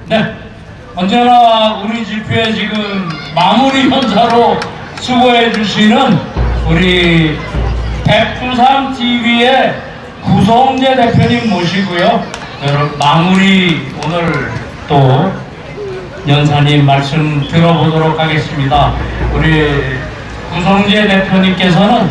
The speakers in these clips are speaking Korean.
네, 언제나 우리 집회에 지금 마무리 현사로 수고해 주시는 우리 백두산 TV의 구성재 대표님 모시고요. 여러분 마무리 오늘 또 연사님 말씀 들어보도록 하겠습니다. 우리 구성재 대표님께서는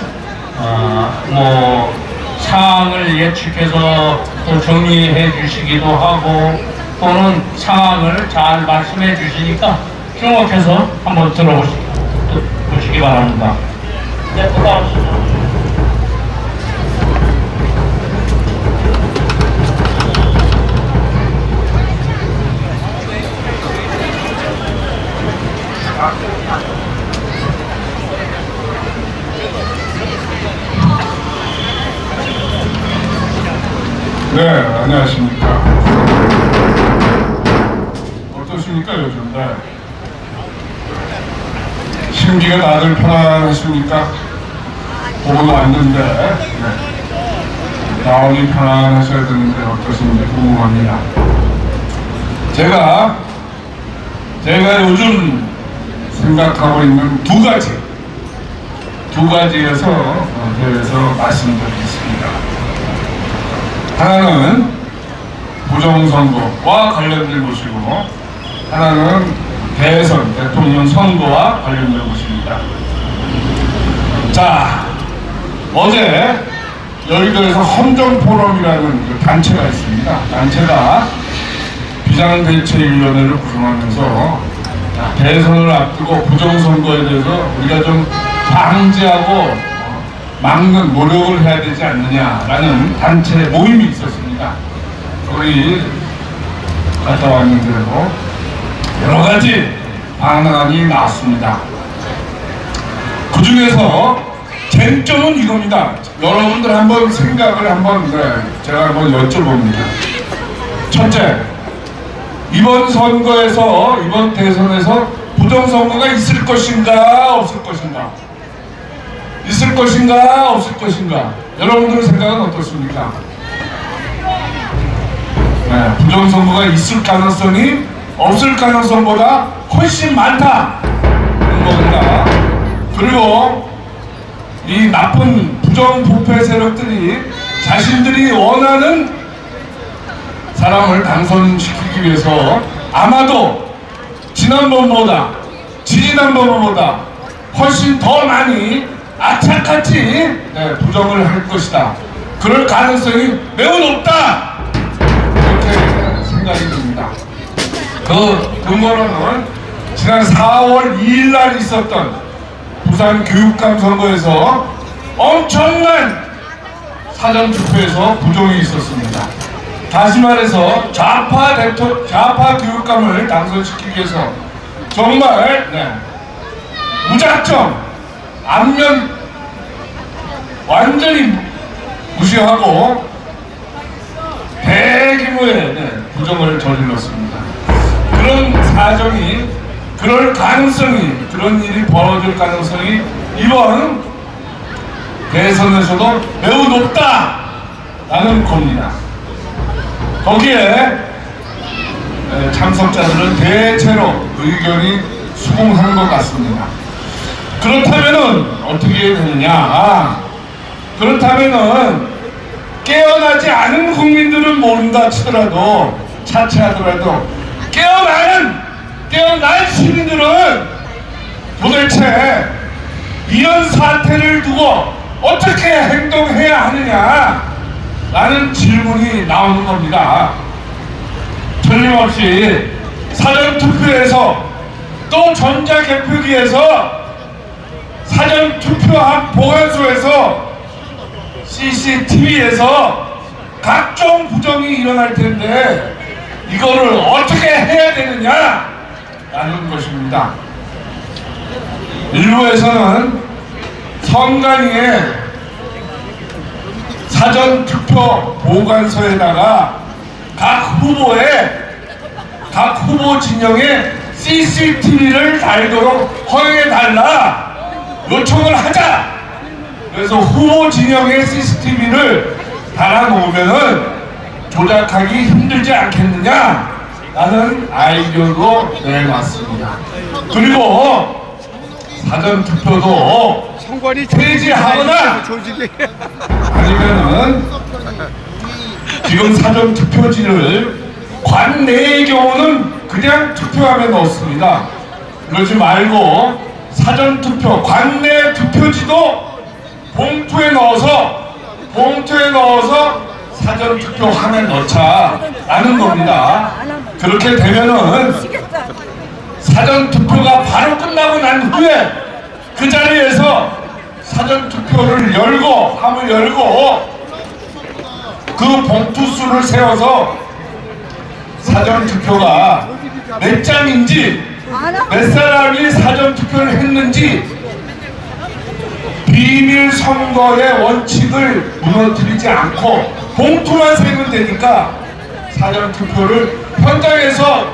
상황을 예측해서 또 정리해 주시기도 하고 또는 상황을 잘 말씀해 주시니까 주목해서 한번 들어보시기 바랍니다. 네, 고맙습니다. 네, 안녕하십니까. 어떠십니까, 요즘? 네. 심기가 다들 편안하십니까? 보고 왔는데, 네. 마음이 편안하셔야 되는데 어떠신지 궁금합니다. 제가 요즘 생각하고 있는 두 가지에서 대해서 말씀드리겠습니다. 하나는 부정선거와 관련된 것이고 하나는 대통령 선거와 관련된 것입니다. 자, 어제 여의도에서 헌정포럼이라는 그 단체가 있습니다. 단체가 비상대책위원회를 구성하면서 대선을 앞두고 부정선거에 대해서 우리가 좀 방지하고 막는 노력을 해야 되지 않느냐라는 단체 모임이 있었습니다. 거기 갔다 왔는데도 여러 가지 방안이 나왔습니다. 그 중에서 쟁점은 이겁니다. 여러분들 한번 생각을 제가 한번 여쭤봅니다. 첫째, 이번 대선에서 부정선거가 있을 것인가 없을 것인가? 있을 것인가 없을 것인가? 여러분들의 생각은 어떻습니까? 네, 부정선거가 있을 가능성이 없을 가능성보다 훨씬 많다 겁니다. 그리고 이 나쁜 부정부패 세력들이 자신들이 원하는 사람을 당선시키기 위해서 아마도 지난번보다 훨씬 더 많이 악착같이 부정을 할 것이다. 그럴 가능성이 매우 높다. 이렇게 생각이 듭니다. 그 근거로는 지난 4월 2일 날 있었던 부산 교육감 선거에서 엄청난 사전투표에서 부정이 있었습니다. 다시 말해서 좌파 교육감을 당선시키기 위해서 정말 무작정 안면 완전히 무시하고 대규모의 부정을 저질렀습니다. 그런 사정이 그런 일이 벌어질 가능성이 이번 대선에서도 매우 높다라는 겁니다. 거기에 참석자들은 대체로 의견이 수긍한 것 같습니다. 그렇다면은 어떻게 되느냐? 그렇다면은 깨어나지 않은 국민들은 모른다 치더라도 차치하더라도 깨어난 시민들은 도대체 이런 사태를 두고 어떻게 행동해야 하느냐라는 질문이 나오는 겁니다. 틀림없이 사전투표에서 또 전자개표기에서 사전투표함 보관소에서 CCTV에서 각종 부정이 일어날 텐데 이거를 어떻게 해야 되느냐라는 것입니다. 일부에서는 선관위에 사전투표 보관소에다가 각 후보 진영에 CCTV를 달도록 허용해달라 요청을 하자. 그래서 후보 진영에 CCTV를 달아놓으면은 조작하기 힘들지 않겠느냐 라는 아이디어로 내놨습니다. 그리고 사전투표도 성관이 폐지하거나 조직이 아니면은 지금 사전투표지를 관내의 경우는 그냥 투표함에 넣습니다. 그러지 말고 사전투표 관내 투표지도 봉투에 넣어서 사전투표함에 넣자라는 겁니다. 그렇게 되면은 사전투표가 바로 끝나고 난 후에 그 자리에서 사전투표를 함을 열고 그 봉투수를 세워서 사전투표가 몇 장인지 몇 사람이 사전투표를 했는지 비밀 선거의 원칙을 무너뜨리지 않고 봉투만 세면 되니까 사전투표를 현장에서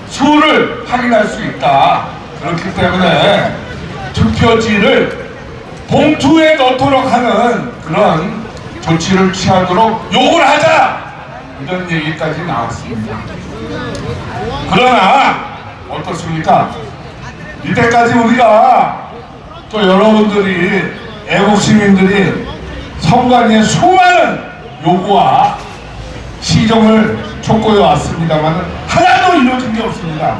수를 확인할 수 있다. 그렇기 때문에 투표지를 봉투에 넣도록 하는 그런 조치를 취하도록 요구를 하자, 이런 얘기까지 나왔습니다. 그러나 어떻습니까? 이때까지 우리가 또 여러분들이 애국 시민들이 선관위의 수많은 요구와 시정을 촉구해 왔습니다만 하나도 이루어진 게 없습니다.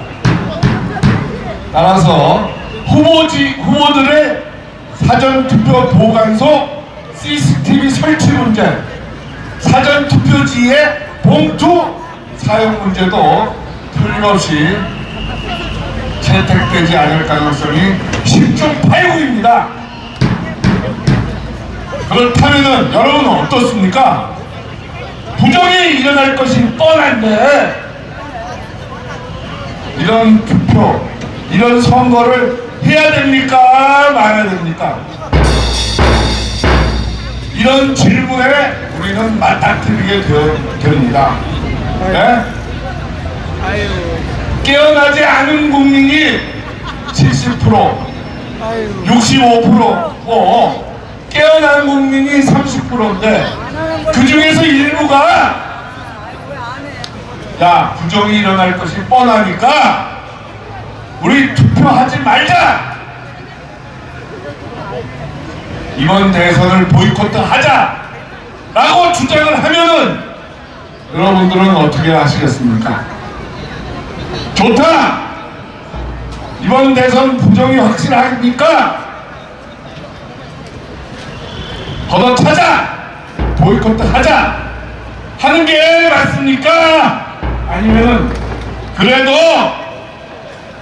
따라서 후보들의 사전투표 보관소 CCTV 설치 문제, 사전투표지의 봉투 사용 문제도 틀림없이 채택되지 않을 가능성이 10중 8구입니다. 그렇다면은 여러분은 어떻습니까? 부정이 일어날 것이 뻔한데 이런 투표, 이런 선거를 해야 됩니까? 말아야 됩니까? 이런 질문에 우리는 맞닥뜨리게 됩니다. 네? 깨어나지 않은 국민이 70%, 65%, 깨어난 국민이 30%인데 그 중에서 일부가 야, 부정이 일어날 것이 뻔하니까 우리 투표하지 말자, 이번 대선을 보이콧하자 라고 주장을 하면은 여러분들은 어떻게 하시겠습니까? 좋다! 이번 대선 부정이 확실합니까? 걷어차자! 보이콧하자! 하는 게 맞습니까? 아니면은 그래도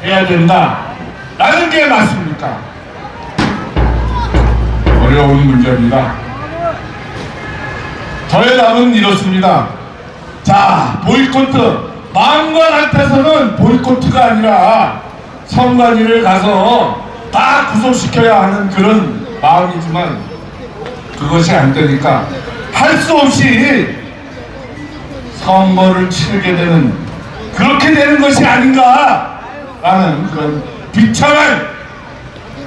해야 된다 라는 게 맞습니까? 어려운 문제입니다. 저의 답은 이렇습니다. 자, 보이콧, 마음과 같아서는 보이콧가 아니라 선관위를 가서 다 구속시켜야 하는 그런 마음이지만 그것이 안 되니까 할 수 없이 선거를 치르게 되는, 그렇게 되는 것이 아닌가 라는 그런 비참한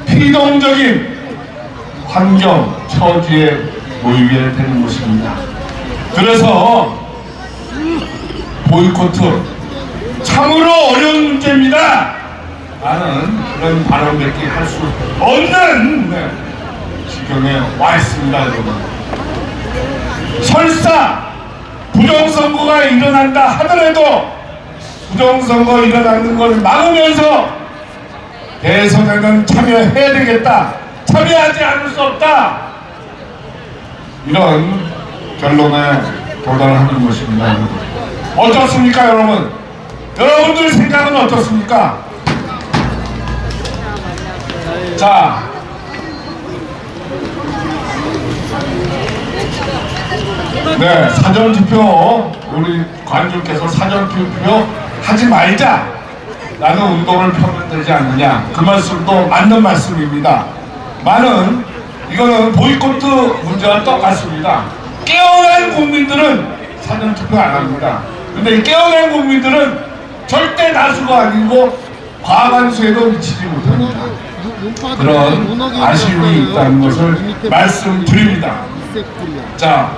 피동적인 환경, 처지에 놓이게 되는 것입니다. 그래서 보이콧 참으로 어려운 문제입니다 라는 그런 발언밖에 할 수 없는 지경에 와 있습니다. 여러분, 설사 부정선거가 일어난다 하더라도 부정선거 일어나는 걸 막으면서 대선에는 참여해야 되겠다, 참여하지 않을 수 없다, 이런 결론에 도달하는 것입니다. 어떻습니까, 여러분? 여러분들 생각은 어떻습니까? 자, 네, 사전투표, 우리 관주께서 사전투표 하지 말자 라는 운동을 펴면 되지 않느냐, 그 말씀도 맞는 말씀입니다. 많은 이거는 보이콧 문제와 똑같습니다. 깨어난 국민들은 사전투표 안 합니다. 근데 이 깨어난 국민들은 절대 다수가 아니고 과반수에도 미치지 못합니다. 그런 아쉬움이 있다는 것을 말씀드립니다. 자,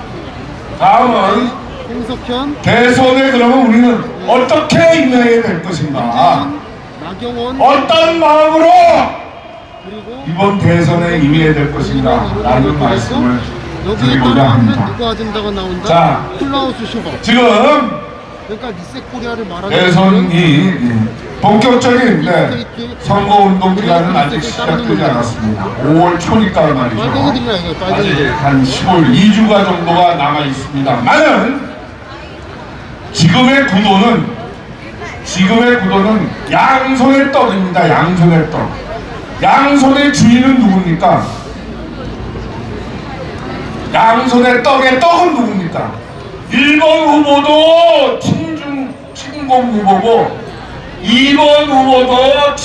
다음은 홍석현, 대선에 그러면 우리는 어떻게 임해야 될 것인가? 나경원, 어떤 마음으로 그리고 이번 대선에 임해야 될 것인가? 라는 말씀을 여기에 드리고자 따로 하면 합니다. 누가 아젠다가 나온다? 자, 클라우스 쇼바. 지금 그러니까 리셋 코리아를 말하는 대선이 본격적인 선거운동 기간은 아직 시작되지 않았습니다. 5월 초니까 말이죠. 빨갱이들이나 이거 아직 빨갱이들. 한 10월 2주가 정도가 남아 있습니다만은 지금의 구도는 양손의 떡입니다. 양손의 떡. 양손의 주인은 누굽니까? 양손의 떡의 떡은 누굽니까? 1번 후보도 친공 후보고 2번 후보도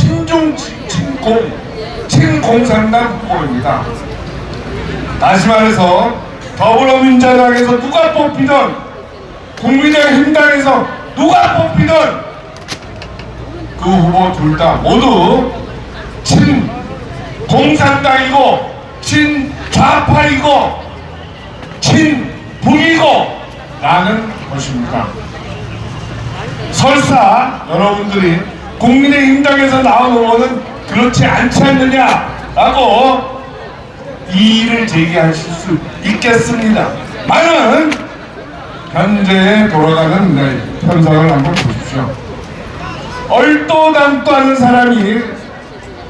친공산당 후보입니다. 다시 말해서 더불어민주당에서 누가 뽑히든 국민의힘당에서 누가 뽑히든 그 후보 둘 다 모두 친공산당이고 친좌파이고 친북이고 라는 것입니다. 설사 여러분들이 국민의힘당에서 나온 후보는 그렇지 않지 않느냐라고 이의를 제기하실 수 있겠습니다. 많은 현재 돌아가는 현상을 한번 보십시오. 얼토당토 하는 사람이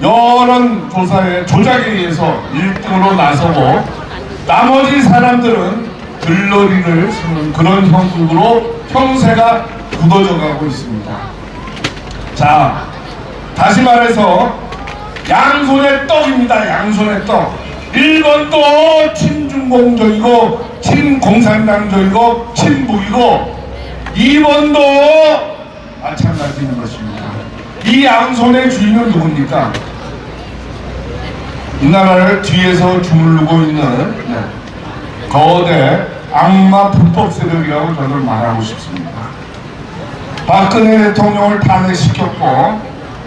여론조사의 조작에 의해서 1등으로 나서고 나머지 사람들은 들러리를 쓰는 그런 형국으로 형세가 굳어져 가고 있습니다. 자, 다시 말해서 양손의 떡입니다. 양손의 떡. 1번도 친중공적이고 친공산당적이고 친북이고 2번도 마찬가지인 것입니다. 이 양손의 주인은 누굽니까? 이 나라를 뒤에서 주무르고 있는 거대 악마 불법 세력이라고 저는 말하고 싶습니다. 박근혜 대통령을 탄핵시켰고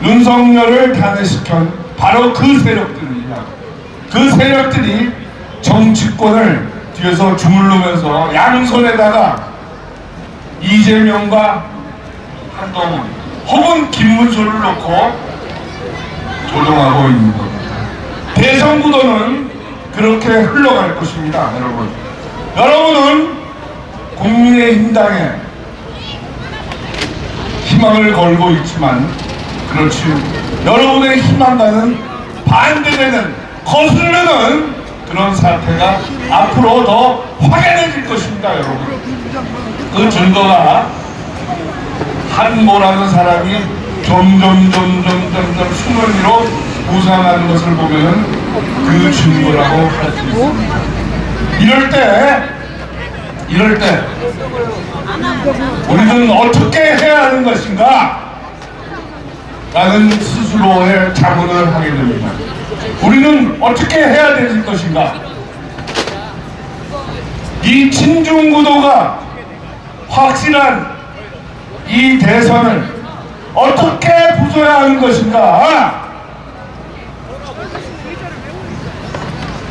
윤석열을 탄핵시킨 바로 그 세력들입니다. 그 세력들이 정치권을 뒤에서 주물르면서 양손에다가 이재명과 한동훈 혹은 김문수를 놓고 조종하고 있는 겁니다. 대선 구도는 그렇게 흘러갈 것입니다. 여러분은 국민의힘당에 희망을 걸고 있지만 그렇지 여러분의 희망과는 반대되는 거스르는 그런 사태가 앞으로 더 확연해질 것입니다. 여러분 그 증거가 한모라는 사람이 점점 숨을 위로 부상하는 것을 보면 그 증거라고 할 수 있습니다. 이럴 때 우리는 어떻게 해야 하는 것인가 라는 스스로의 자문을 하게 됩니다. 우리는 어떻게 해야 될 것인가? 이 친중구도가 확실한 이 대선을 어떻게 부숴야 하는 것인가?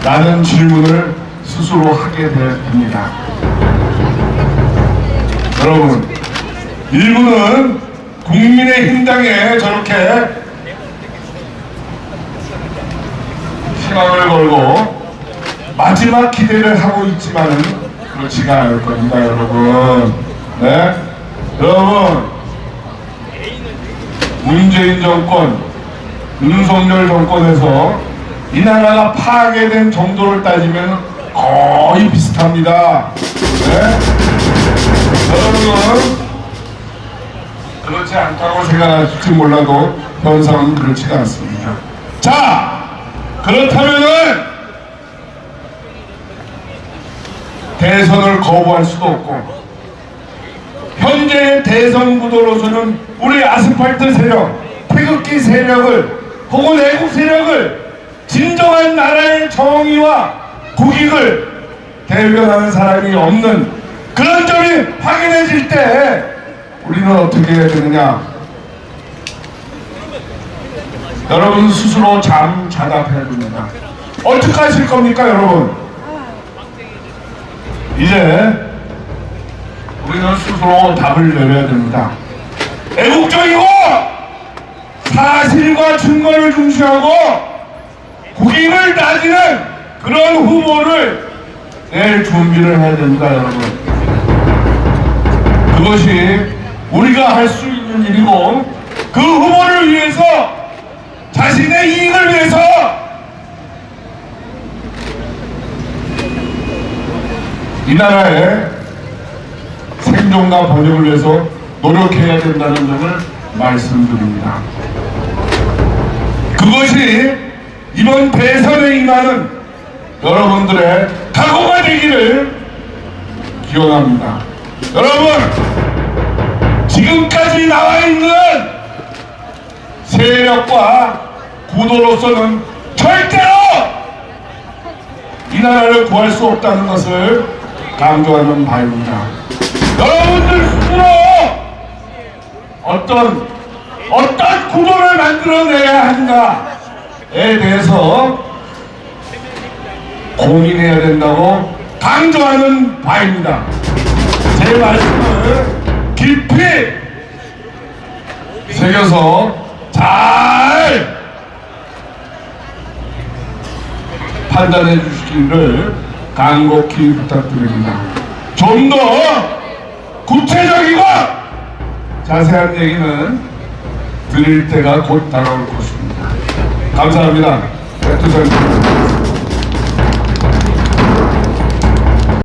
라는 질문을 스스로 하게 됩니다. 여러분, 일부는 국민의힘당에 저렇게 희망을 걸고 마지막 기대를 하고 있지만은 그렇지가 않을 겁니다, 여러분. 네? 여러분, 문재인 정권, 윤석열 정권에서 이 나라가 파괴된 정도를 따지면 거의 비슷합니다. 네? 여러분은 그렇지 않다고 생각할지 몰라도 현상은 그렇지가 않습니다. 자, 그렇다면은 대선을 거부할 수도 없고 현재의 대선 구도로서는 우리 아스팔트 세력, 태극기 세력을 혹은 애국 세력을 진정한 나라의 정의와 국익을 대변하는 사람이 없는 그런 점이 확인해질 때 우리는 어떻게 해야 되느냐? 여러분 스스로 자답해야 됩니다. 어떻게 하실 겁니까, 여러분? 이제 우리는 스스로 답을 내려야 됩니다. 애국적이고 사실과 증거를 중시하고 국익을 따지는 그런 후보를 낼 준비를 해야 됩니다, 여러분. 그것이 우리가 할 수 있는 일이고, 그 후보를 위해서, 자신의 이익을 위해서 이 나라의 생존과 번영을 위해서 노력해야 된다는 점을 말씀드립니다. 그것이 이번 대선에 임하는 여러분들의 각오가 되기를 기원합니다. 여러분, 지금까지 나와 있는 세력과 구도로서는 절대로 이 나라를 구할 수 없다는 것을 강조하는 바입니다. 여러분들 스스로 어떤 구도를 만들어내야 하는가에 대해서 고민해야 된다고 강조하는 바입니다. 제 말씀을 깊이 새겨서 잘 판단해 주시기를 간곡히 부탁드립니다. 좀 더 구체적이고 자세한 얘기는 드릴 때가 곧 다가올 것입니다. 감사합니다. 백두산